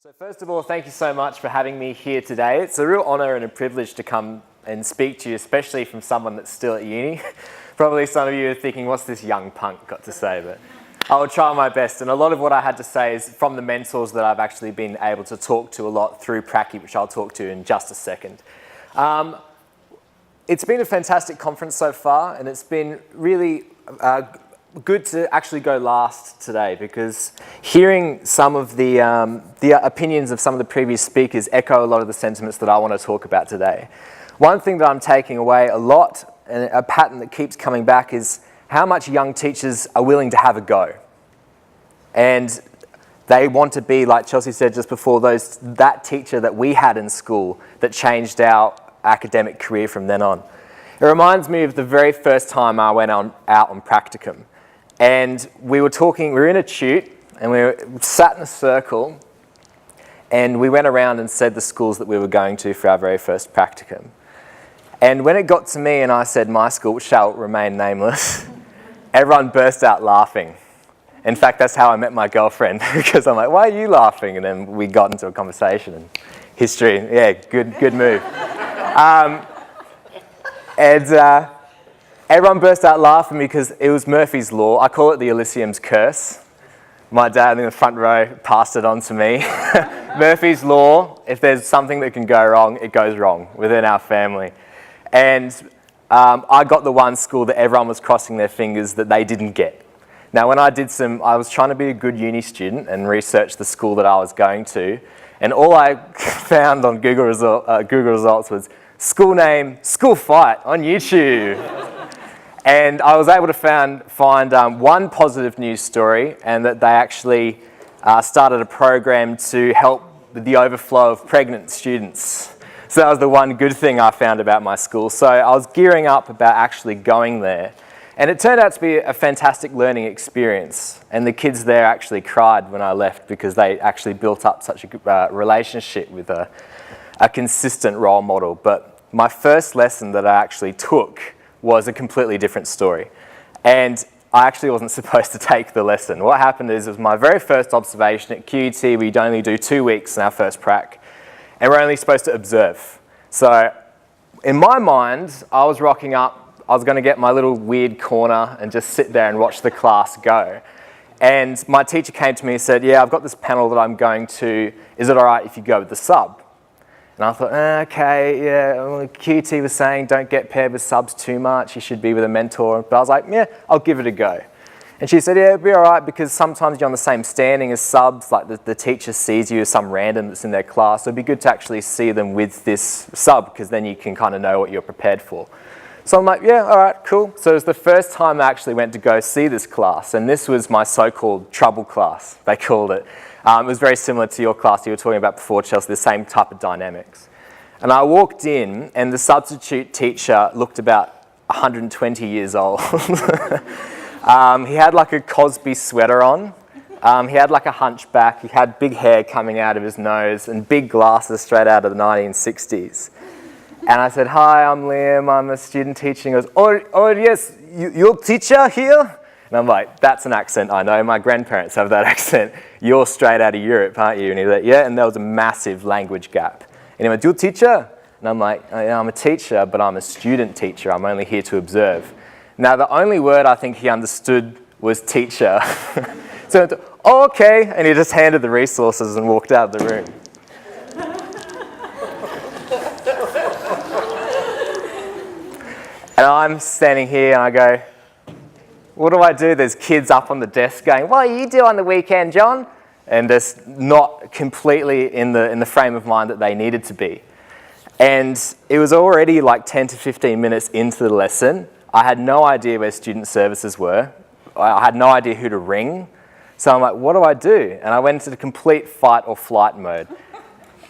So first of all, thank you so much for having me here today. It's a real honour and a privilege to come and speak to you, especially from someone that's still at uni. Probably some of you are thinking, what's this young punk got to say? But I will try my best. And a lot of what I had to say is from the mentors that I've actually been able to talk to a lot through Pracky, which I'll talk to in just a second. It's been a fantastic conference so far, and it's been really good to actually go last today, because hearing some of the opinions of some of the previous speakers echo a lot of the sentiments that I want to talk about today. One thing that I'm taking away a lot, and a pattern that keeps coming back, is how much young teachers are willing to have a go. And they want to be, like Chelsea said just before, that teacher that we had in school that changed our academic career from then on. It reminds me of the very first time I went out on practicum. And we were in a tute, and we were sat in a circle, and we went around and said the schools that we were going to for our very first practicum. And when it got to me and I said my school shall remain nameless, everyone burst out laughing. In fact, that's how I met my girlfriend, because I'm like, why are you laughing? And then we got into a conversation, and history, yeah, good move. Everyone burst out laughing because it was Murphy's Law. I call it the Auliciems curse. My dad in the front row passed it on to me. Murphy's Law, if there's something that can go wrong, it goes wrong within our family. And I got the one school that everyone was crossing their fingers that they didn't get. Now, when I was trying to be a good uni student and research the school that I was going to, and all I found on Google results was school name, school fight on YouTube. And I was able to find one positive news story, and that they actually started a program to help with the overflow of pregnant students. So that was the one good thing I found about my school. So I was gearing up about actually going there. And it turned out to be a fantastic learning experience. And the kids there actually cried when I left, because they actually built up such a relationship with a consistent role model. But my first lesson that I actually took was a completely different story. And I actually wasn't supposed to take the lesson. What happened is, it was my very first observation at QUT. We'd only do 2 weeks in our first prac, and we're only supposed to observe. So in my mind, I was rocking up, I was gonna get my little weird corner and just sit there and watch the class go. And my teacher came to me and said, yeah, I've got this panel that I'm going to, is it all right if you go with the sub? And I thought, okay, yeah, well, QT was saying don't get paired with subs too much, you should be with a mentor. But I was like, yeah, I'll give it a go. And she said, yeah, it'll be all right, because sometimes you're on the same standing as subs, like the teacher sees you as some random that's in their class. So it'd be good to actually see them with this sub, because then you can kind of know what you're prepared for. So I'm like, yeah, all right, cool. So it was the first time I actually went to go see this class, and this was my so-called trouble class, they called it. It was very similar to your class you were talking about before, Chelsea, the same type of dynamics. And I walked in, and the substitute teacher looked about 120 years old. He had like a Cosby sweater on. He had like a hunchback. He had big hair coming out of his nose and big glasses straight out of the 1960s. And I said, hi, I'm Liam, I'm a student teaching. He goes, oh yes, you're teacher here? And I'm like, that's an accent I know. My grandparents have that accent. You're straight out of Europe, aren't you? And he's like, yeah, and there was a massive language gap. And he went, you're a teacher? And I'm like, yeah, I'm a teacher, but I'm a student teacher. I'm only here to observe. Now, the only word I think he understood was teacher. So I went, oh, okay. And he just handed the resources and walked out of the room. And I'm standing here and I go, what do I do? There's kids up on the desk going, what do you do on the weekend, John? And just not completely in the frame of mind that they needed to be. And it was already like 10 to 15 minutes into the lesson. I had no idea where student services were. I had no idea who to ring. So I'm like, what do I do? And I went into the complete fight or flight mode.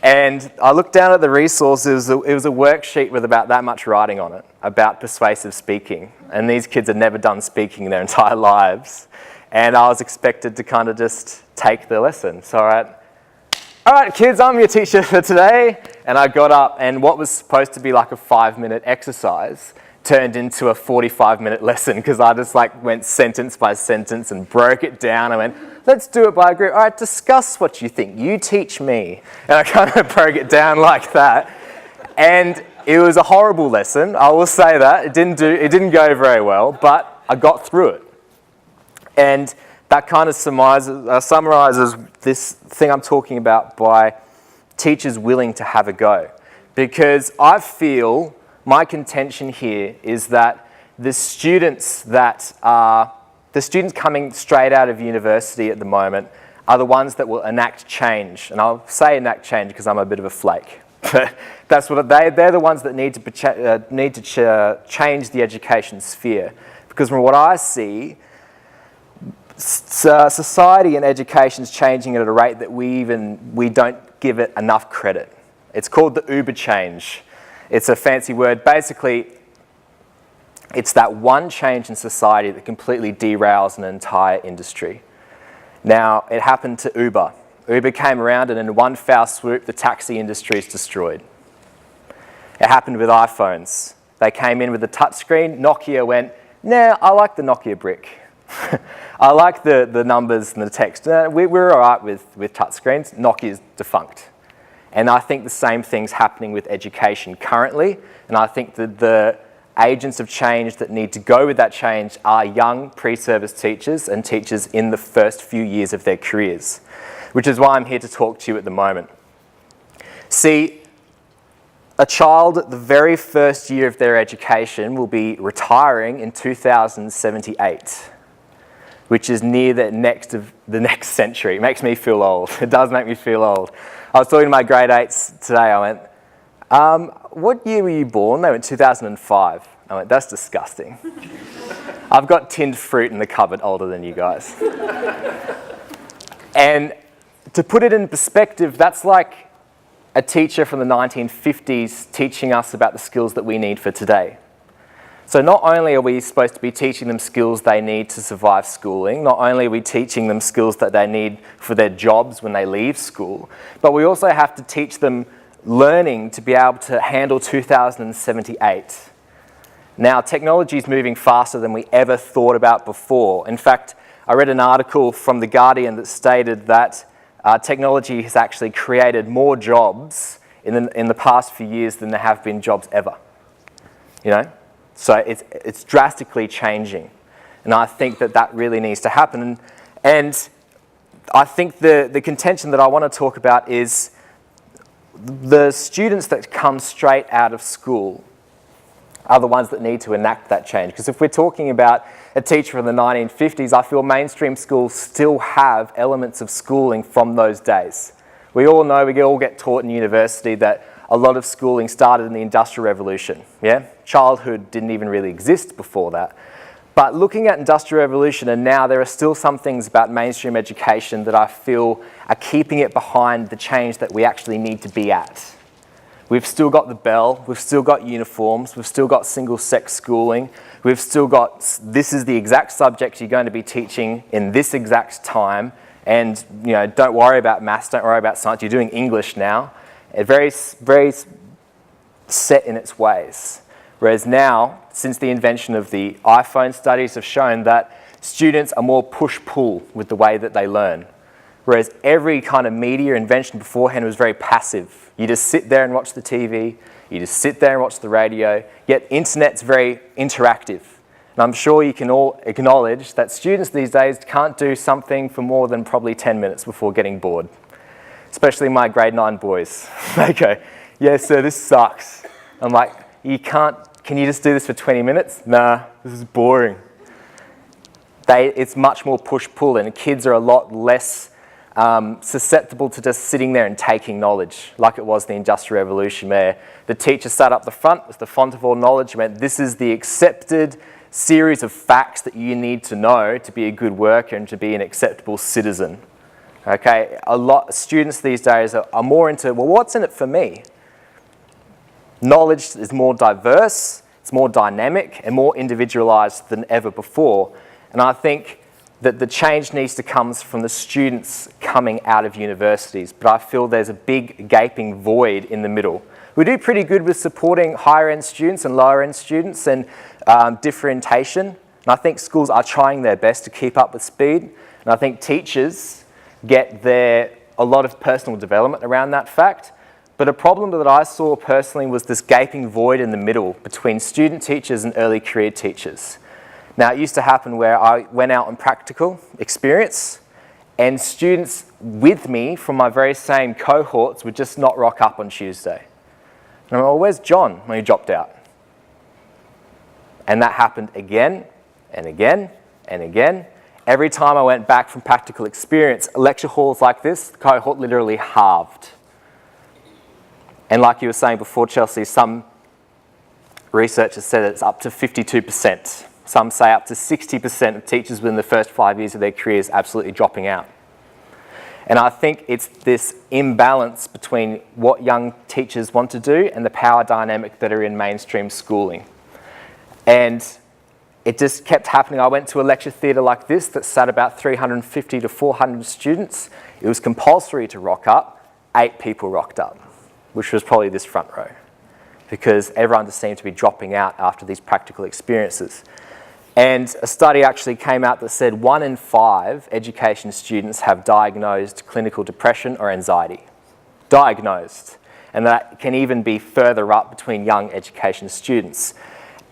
And I looked down at the resources. It was a worksheet with about that much writing on it about persuasive speaking. And these kids had never done speaking in their entire lives. And I was expected to kind of just take the lesson. So all right, kids, I'm your teacher for today. And I got up, and what was supposed to be like a 5-minute exercise turned into a 45-minute lesson, because I just like went sentence by sentence and broke it down. I went, let's do it by a group. All right, discuss what you think. You teach me. And I kind of broke it down like that. And it was a horrible lesson, I will say that. It didn't go very well, but I got through it. And that kind of summarizes this thing I'm talking about by teachers willing to have a go. Because I feel my contention here is that the students coming straight out of university at the moment are the ones that will enact change. And I'll say enact change because I'm a bit of a flake. But that's what they're the ones that need to change the education sphere. Because from what I see, society and education is changing at a rate that we don't give it enough credit. It's called the Uber change. It's a fancy word. Basically, it's that one change in society that completely derails an entire industry. Now, it happened to Uber. Uber came around and in one foul swoop, the taxi industry is destroyed. It happened with iPhones. They came in with a touchscreen. Nokia went, nah, I like the Nokia brick. I like the numbers and the text. We're all right with touchscreens. Nokia's defunct. And I think the same thing's happening with education currently. And I think that the agents of change that need to go with that change are young pre-service teachers and teachers in the first few years of their careers, which is why I'm here to talk to you at the moment. See, a child at the very first year of their education will be retiring in 2078, which is near the next century. It makes me feel old. It does make me feel old. I was talking to my grade 8s today. I went, what year were you born? They went 2005. I went, that's disgusting. I've got tinned fruit in the cupboard older than you guys. And to put it in perspective, that's like a teacher from the 1950s teaching us about the skills that we need for today. So not only are we supposed to be teaching them skills they need to survive schooling, not only are we teaching them skills that they need for their jobs when they leave school, but we also have to teach them learning to be able to handle 2078. Now, technology is moving faster than we ever thought about before. In fact, I read an article from The Guardian that stated that technology has actually created more jobs in the past few years than there have been jobs ever. You know? So it's drastically changing. And I think that really needs to happen. And I think the contention that I want to talk about is the students that come straight out of school are the ones that need to enact that change. Because if we're talking about a teacher from the 1950s, I feel mainstream schools still have elements of schooling from those days. We all know, we all get taught in university that a lot of schooling started in the Industrial Revolution. Yeah? Childhood didn't even really exist before that. But looking at Industrial Revolution and now, there are still some things about mainstream education that I feel are keeping it behind the change that we actually need to be at. We've still got the bell, we've still got uniforms, we've still got single-sex schooling, we've still got, this is the exact subject you're going to be teaching in this exact time, and you know, don't worry about maths, don't worry about science, you're doing English now. It's very, very set in its ways. Whereas now, since the invention of the iPhone, studies have shown that students are more push-pull with the way that they learn. Whereas every kind of media invention beforehand was very passive. You just sit there and watch the TV, you just sit there and watch the radio, yet internet's very interactive. And I'm sure you can all acknowledge that students these days can't do something for more than probably 10 minutes before getting bored. Especially my grade 9 boys. They go, yeah, sir, this sucks. I'm like, can you just do this for 20 minutes? Nah, this is boring. It's much more push-pull, and kids are a lot less susceptible to just sitting there and taking knowledge, like it was the Industrial Revolution, where the teacher sat up the front with the font of all knowledge and went, this is the accepted series of facts that you need to know to be a good worker and to be an acceptable citizen. Okay, a lot of students these days are more into, well, what's in it for me? Knowledge is more diverse, it's more dynamic, and more individualized than ever before. And I think that the change needs to come from the students coming out of universities, but I feel there's a big gaping void in the middle. We do pretty good with supporting higher end students and lower end students and differentiation. And I think schools are trying their best to keep up with speed. And I think teachers get a lot of personal development around that fact. But a problem that I saw personally was this gaping void in the middle between student teachers and early career teachers. Now, it used to happen where I went out on practical experience and students with me from my very same cohorts would just not rock up on Tuesday. And I'm like, well, where's John when he dropped out? And that happened again and again and again. Every time I went back from practical experience, lecture halls like this, the cohort literally halved. And like you were saying before, Chelsea, some researchers said it's up to 52%. Some say up to 60% of teachers within the first 5 years of their careers absolutely dropping out. And I think it's this imbalance between what young teachers want to do and the power dynamic that are in mainstream schooling. And it just kept happening. I went to a lecture theatre like this that sat about 350 to 400 students. It was compulsory to rock up. 8 people rocked up, which was probably this front row, because everyone just seemed to be dropping out after these practical experiences. And a study actually came out that said 1 in 5 education students have diagnosed clinical depression or anxiety. Diagnosed. And that can even be further up between young education students.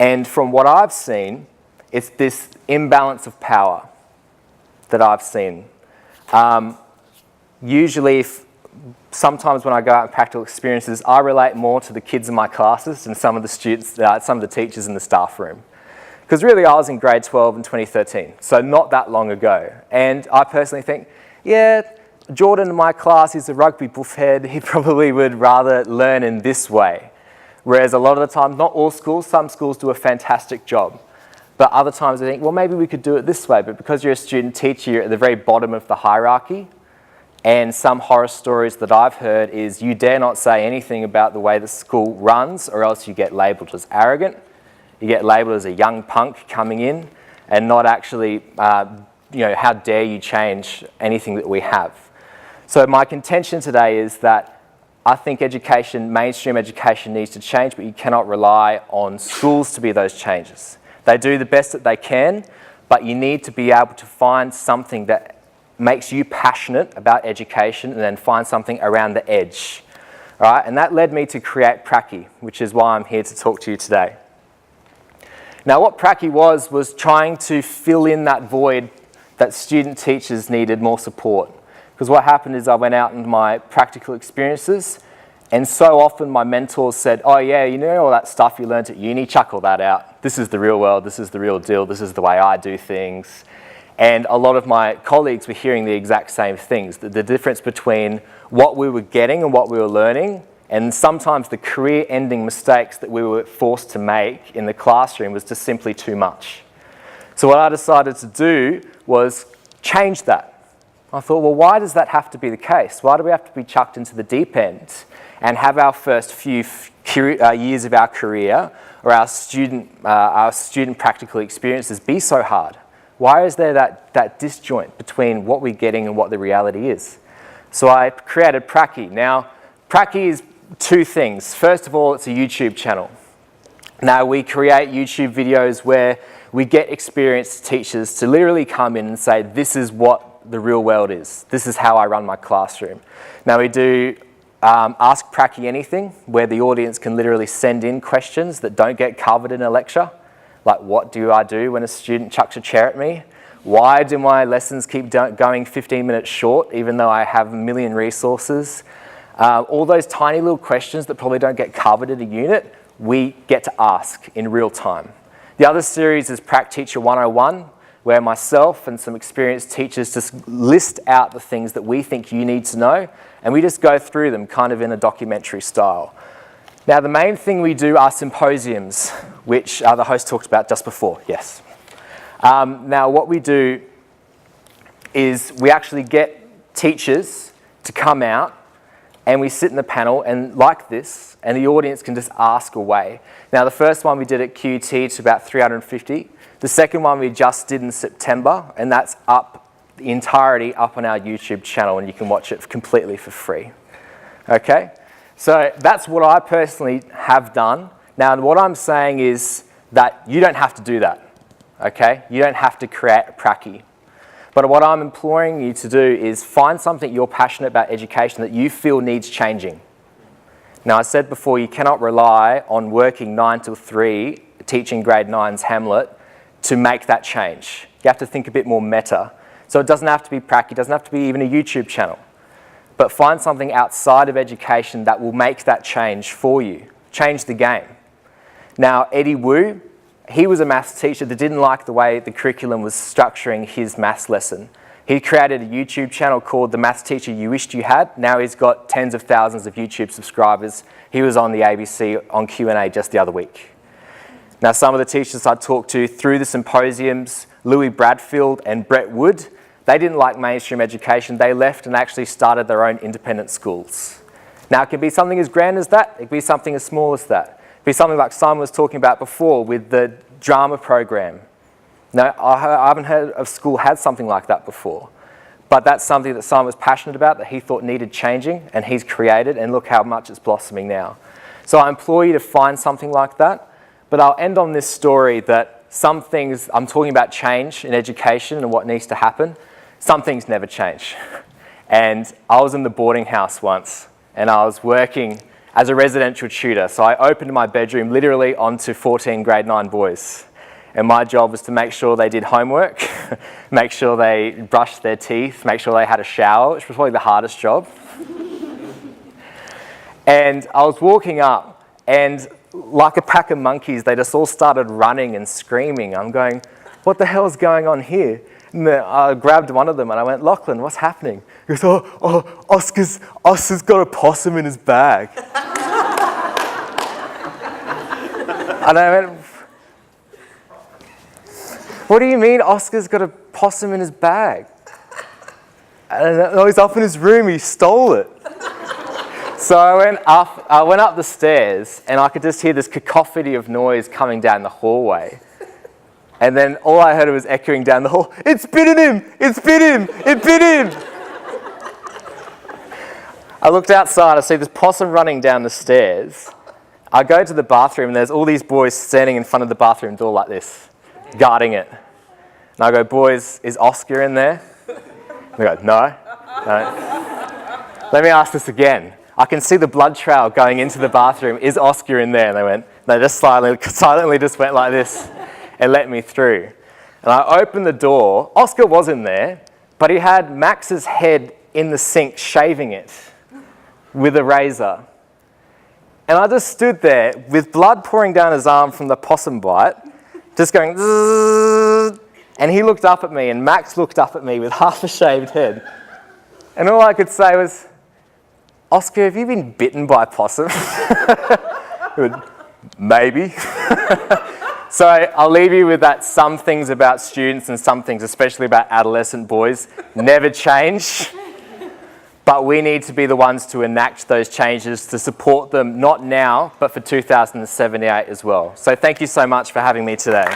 And from what I've seen, it's this imbalance of power that I've seen. Usually, sometimes when I go out in practical experiences, I relate more to the kids in my classes than some of the students, some of the teachers in the staff room. Because really, I was in grade 12 in 2013, so not that long ago. And I personally think, yeah, Jordan in my class, he's a rugby buffhead, he probably would rather learn in this way. Whereas a lot of the time, not all schools, some schools do a fantastic job. But other times I think, well, maybe we could do it this way. But because you're a student teacher, you're at the very bottom of the hierarchy. And some horror stories that I've heard is you dare not say anything about the way the school runs, or else you get labelled as arrogant. You get labelled as a young punk coming in and not actually, how dare you change anything that we have. So my contention today is that I think education, mainstream education needs to change, but you cannot rely on schools to be those changes. They do the best that they can, but you need to be able to find something that makes you passionate about education and then find something around the edge. All right? And that led me to create Pracky, which is why I'm here to talk to you today. Now, what Pracky was trying to fill in that void that student teachers needed more support. Because what happened is I went out into my practical experiences, and so often my mentors said, oh yeah, you know all that stuff you learned at uni, chuck all that out. This is the real world, this is the real deal, this is the way I do things. And a lot of my colleagues were hearing the exact same things, the difference between what we were getting and what we were learning, and sometimes the career-ending mistakes that we were forced to make in the classroom was just simply too much. So what I decided to do was change that. I thought, well, why does that have to be the case? Why do we have to be chucked into the deep end and have our first few years of our career or our student practical experiences be so hard? Why is there that disjoint between what we're getting and what the reality is? So I created Pracky. Now, Pracky is 2 things. First of all, it's a YouTube channel. Now, we create YouTube videos where we get experienced teachers to literally come in and say, this is what the real world is. This is how I run my classroom. Now, we do Ask Pracky Anything, where the audience can literally send in questions that don't get covered in a lecture. Like, what do I do when a student chucks a chair at me? Why do my lessons keep going 15 minutes short, even though I have a million resources? All those tiny little questions that probably don't get covered in a unit, we get to ask in real time. The other series is Prac Teacher 101, where myself and some experienced teachers just list out the things that we think you need to know, and we just go through them kind of in a documentary style. Now, the main thing we do are symposiums, which the host talked about just before, yes. Now, what we do is we actually get teachers to come out and we sit in the panel and like this, and the audience can just ask away. Now, the first one we did at QT to about 350. The second one we just did in September, and that's up, the entirety up on our YouTube channel, and you can watch it completely for free. Okay? So that's what I personally have done. Now, what I'm saying is that you don't have to do that. Okay? You don't have to create a Pracky. But what I'm imploring you to do is find something you're passionate about education that you feel needs changing. Now, I said before, you cannot rely on working 9 till 3, teaching grade 9's Hamlet, to make that change. You have to think a bit more meta. So it doesn't have to be prac, it doesn't have to be even a YouTube channel. But find something outside of education that will make that change for you. Change the game. Now, Eddie Wu, he was a maths teacher that didn't like the way the curriculum was structuring his maths lesson. He created a YouTube channel called The Maths Teacher You Wished You Had. Now he's got tens of thousands of YouTube subscribers. He was on the ABC on Q&A just the other week. Now, some of the teachers I talked to through the symposiums, Louis Bradfield and Brett Wood, they didn't like mainstream education. They left and actually started their own independent schools. Now, it can be something as grand as that. It can be something as small as that. It can be something like Simon was talking about before with the drama program. Now, I haven't heard of school had something like that before. But that's something that Simon was passionate about, that he thought needed changing, and he's created, and look how much it's blossoming now. So I implore you to find something like that. But I'll end on this story that some things, I'm talking about change in education and what needs to happen. Some things never change. And I was in the boarding house once, and I was working as a residential tutor. So I opened my bedroom literally onto 14 grade 9 boys. And my job was to make sure they did homework, make sure they brushed their teeth, make sure they had a shower, which was probably the hardest job. And I was walking up, and like a pack of monkeys, they just all started running and screaming. I'm going, what the hell is going on here? And I grabbed one of them and I went, Lachlan, what's happening? He goes, oh, Oscar's got a possum in his bag. And I went, what do you mean Oscar's got a possum in his bag? And he's up in his room, he stole it. So I went up the stairs and I could just hear this cacophony of noise coming down the hallway. And then all I heard was echoing down the hall, it's bitten him, it's bit him, it bit him. I looked outside, I see this possum running down the stairs. I go to the bathroom and there's all these boys standing in front of the bathroom door like this, guarding it. And I go, boys, is Oscar in there? They go, no. Let me ask this again. I can see the blood trail going into the bathroom. Is Oscar in there? And they went, no, just silently just went like this and let me through. And I opened the door. Oscar was in there, but he had Max's head in the sink shaving it with a razor. And I just stood there with blood pouring down his arm from the possum bite, just going, zzz, and he looked up at me, and Max looked up at me with half a shaved head. And all I could say was, Oscar, have you been bitten by a possum? He went, maybe. So I'll leave you with that. Some things about students and some things, especially about adolescent boys, never change. But we need to be the ones to enact those changes to support them, not now, but for 2078 as well. So thank you so much for having me today.